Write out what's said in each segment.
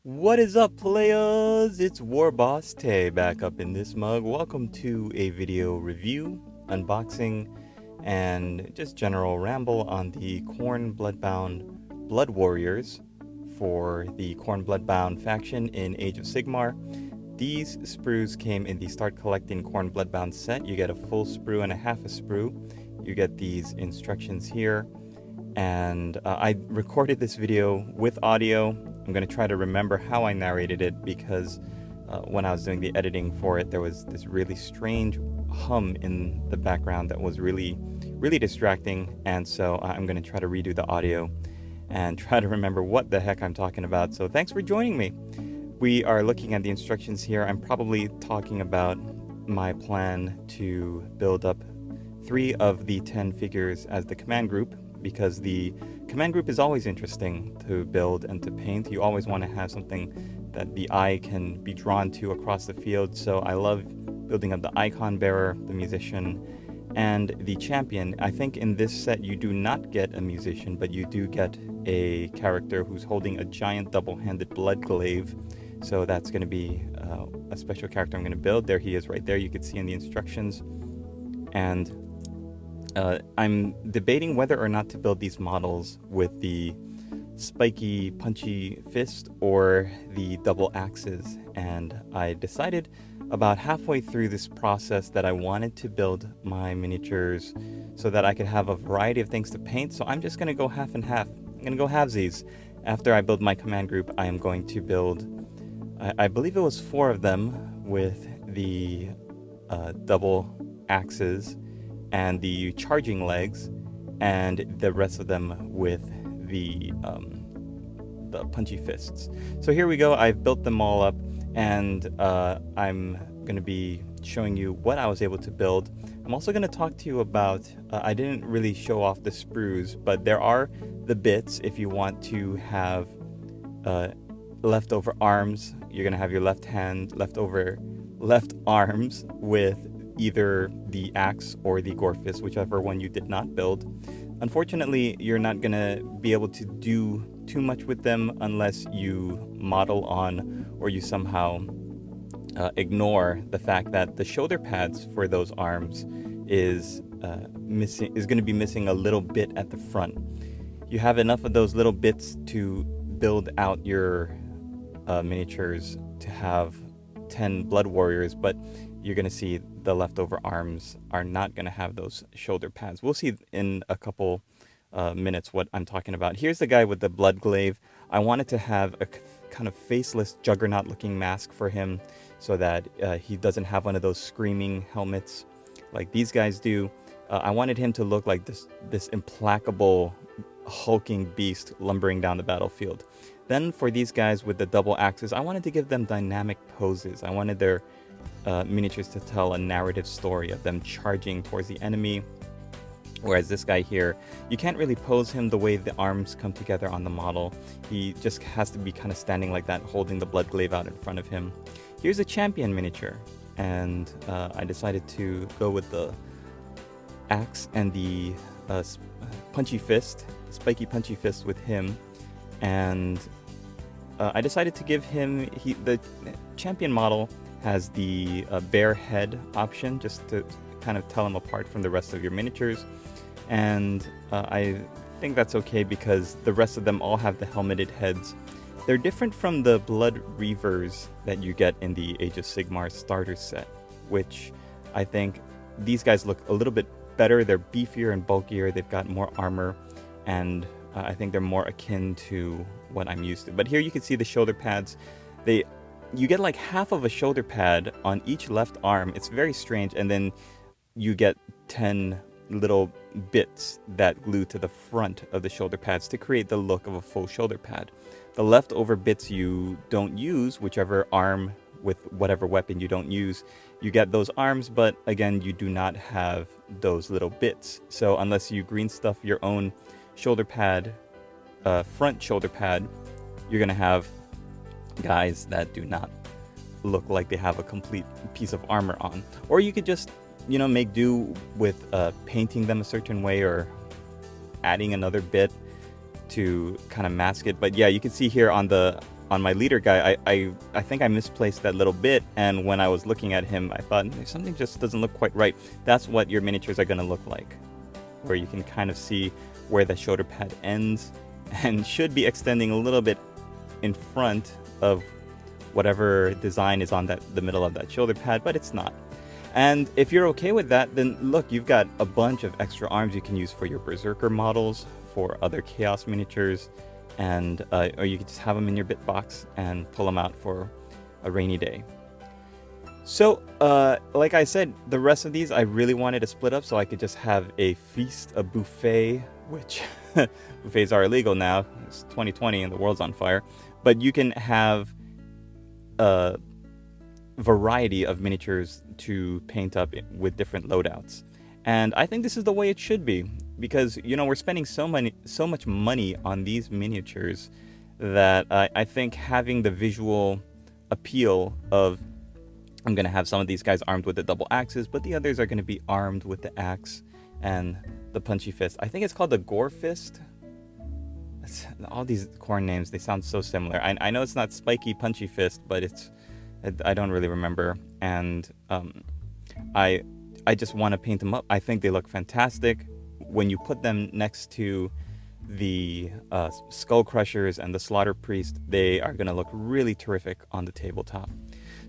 What is up, players? It's War Boss Tay back up in this mug. Welcome to a video review, unboxing, and just general ramble on the Khorne Bloodbound Blood Warriors for the Khorne Bloodbound faction in Age of Sigmar. These sprues came in the Start Collecting Khorne Bloodbound set. You get a full sprue and a half a sprue. You get these instructions here. And I recorded this video with audio. I'm going to try to remember how I narrated it because when I was doing the editing for it, there was this really strange hum in the background that was really distracting. And so I'm going to try to redo the audio and try to remember what the heck I'm talking about. So thanks for joining me. We are looking at the instructions here. I'm probably talking about my plan to build up 3 of the 10 figures as the command group, because the command group is always interesting to build and to paint. You always want to have something that the eye can be drawn to across the field. So I love building up the icon bearer, the musician, and the champion. I think in this set you do not get a musician, but you do get a character who's holding a giant double-handed blood glaive. So that's going to be a special character I'm going to build. There he is right there. You can see in the instructions. And I'm debating whether or not to build these models with the spiky, punchy fist or the double axes. And I decided about halfway through this process that I wanted to build my miniatures so that I could have a variety of things to paint. So I'm just going to go half and half. I'm going to go halvesies. After I build my command group, I am going to build, I believe it was 4 of them with the double axes and the charging legs, and the rest of them with the punchy fists. So here we go. I've built them all up, and I'm going to be showing you what I was able to build. I'm also going to talk to you about, I didn't really show off the sprues, but there are the bits if you want to have leftover arms. You're going to have your left hand, left arms with either the axe or the gore fist, whichever one you did not build. Unfortunately, you're not going to be able to do too much with them unless you model on or you somehow ignore the fact that the shoulder pads for those arms is going to be missing a little bit at the front. You have enough of those little bits to build out your miniatures to have 10 blood warriors, but you're going to see the leftover arms are not going to have those shoulder pads. We'll see in a couple minutes what I'm talking about. Here's the guy with the blood glaive. I wanted to have a kind of faceless juggernaut looking mask for him so that he doesn't have one of those screaming helmets like these guys do. I wanted him to look like this implacable hulking beast lumbering down the battlefield. Then for these guys with the double axes, I wanted to give them dynamic poses. I wanted their miniatures to tell a narrative story of them charging towards the enemy. Whereas this guy here, you can't really pose him the way the arms come together on the model. He just has to be kind of standing like that, holding the blood glaive out in front of him. Here's a champion miniature, and I decided to go with the axe and the punchy fist, spiky punchy fist with him. And I decided to give him, the champion model has the bare head option, just to kind of tell him apart from the rest of your miniatures. And I think that's okay because the rest of them all have the helmeted heads. They're different from the Blood Reavers that you get in the Age of Sigmar starter set, which I think these guys look a little bit better. They're beefier and bulkier. They've got more armor, and I think they're more akin to what I'm used to. But here you can see the shoulder pads. You get like half of a shoulder pad on each left arm. It's very strange. And then you get 10 little bits that glue to the front of the shoulder pads to create the look of a full shoulder pad. The leftover bits you don't use, whichever arm with whatever weapon you don't use, you get those arms, but again, you do not have those little bits. So unless you green stuff your own shoulder pad, front shoulder pad, you're going to have guys that do not look like they have a complete piece of armor on. Or you could just, make do with painting them a certain way or adding another bit to kind of mask it. But yeah, you can see here on the on my leader guy, I think I misplaced that little bit, and when I was looking at him, I thought something just doesn't look quite right. That's what your miniatures are going to look like, where you can kind of see where the shoulder pad ends and should be extending a little bit in front of whatever design is on the middle of that shoulder pad, but it's not. And if you're okay with that, then look, you've got a bunch of extra arms you can use for your Berserker models, for other Chaos miniatures, and or you can just have them in your bit box and pull them out for a rainy day. So, like I said, the rest of these I really wanted to split up so I could just have a feast, a buffet, which buffets are illegal now. It's 2020 and the world's on fire. But you can have a variety of miniatures to paint up with different loadouts. And I think this is the way it should be, because, you know, we're spending so much money on these miniatures that I think having the visual appeal of, I'm going to have some of these guys armed with the double axes, but the others are going to be armed with the axe and the punchy fist. I think it's called the gore fist. All these Khorne names, they sound so similar. I know it's not spiky punchy fist, but I don't really remember. And I just want to paint them up. I think they look fantastic. When you put them next to the Skull Crushers and the Slaughter Priest, they are going to look really terrific on the tabletop.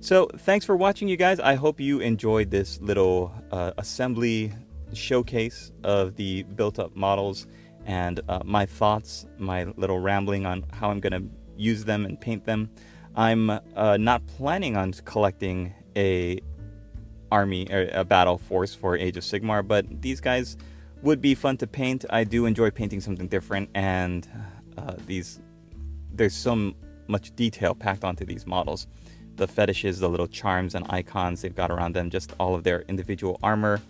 So thanks for watching, you guys. I hope you enjoyed this little assembly showcase of the built-up models and my thoughts, my little rambling on how I'm going to use them and paint them. I'm not planning on collecting a army or a battle force for Age of Sigmar, but these guys would be fun to paint. I do enjoy painting something different, and there's so much detail packed onto these models. The fetishes, the little charms and icons they've got around them, just all of their individual armor.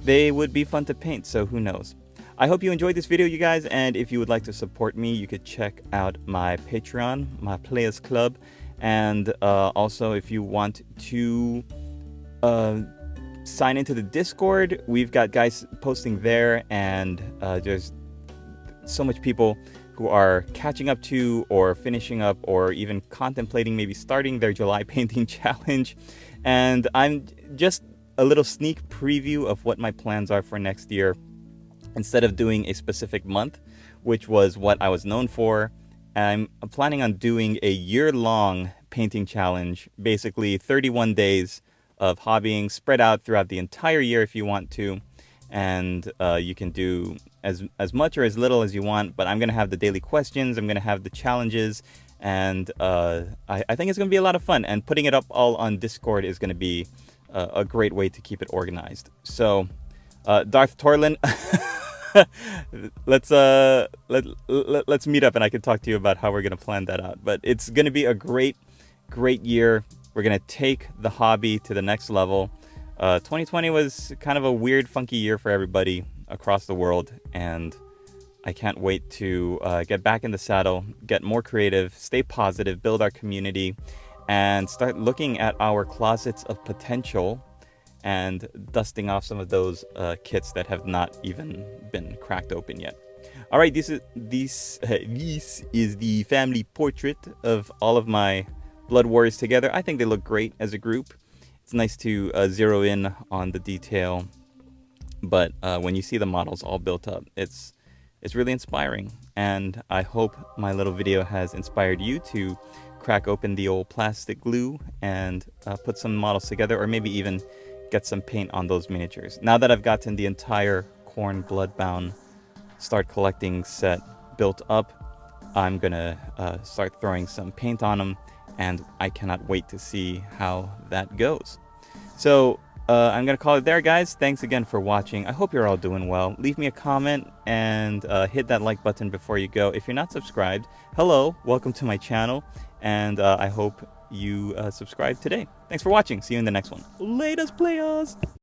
They would be fun to paint, so who knows. I hope you enjoyed this video, you guys, and if you would like to support me, you could check out my Patreon, my Players Club, and also if you want to sign into the Discord, we've got guys posting there, and there's so much people who are catching up to or finishing up or even contemplating maybe starting their July painting challenge. And I'm just a little sneak preview of what my plans are for next year. Instead of doing a specific month, which was what I was known for, I'm planning on doing a year-long painting challenge, basically 31 days of hobbying spread out throughout the entire year if you want to. And you can do as much or as little as you want, but I'm going to have the daily questions, I'm going to have the challenges, and I think it's going to be a lot of fun. And putting it up all on Discord is going to be a great way to keep it organized. So, Darth Torlin, let's meet up and I can talk to you about how we're going to plan that out. But it's going to be a great year. We're going to take the hobby to the next level. 2020 was kind of a weird, funky year for everybody across the world, and I can't wait to get back in the saddle, get more creative, stay positive, build our community, and start looking at our closets of potential and dusting off some of those kits that have not even been cracked open yet. All right, this is the family portrait of all of my Blood Warriors together. I think they look great as a group. It's nice to zero in on the detail, but when you see the models all built up, it's really inspiring. And I hope my little video has inspired you to crack open the old plastic glue and put some models together, or maybe even get some paint on those miniatures. Now that I've gotten the entire Khorne Bloodbound Start Collecting set built up, I'm gonna start throwing some paint on them, and I cannot wait to see how that goes. So I'm gonna call it there, guys. Thanks again for watching. I hope you're all doing well. Leave me a comment and hit that like button before you go. If you're not subscribed, hello, welcome to my channel, and I hope you subscribe today. Thanks for watching. See you in the next one. Latest players.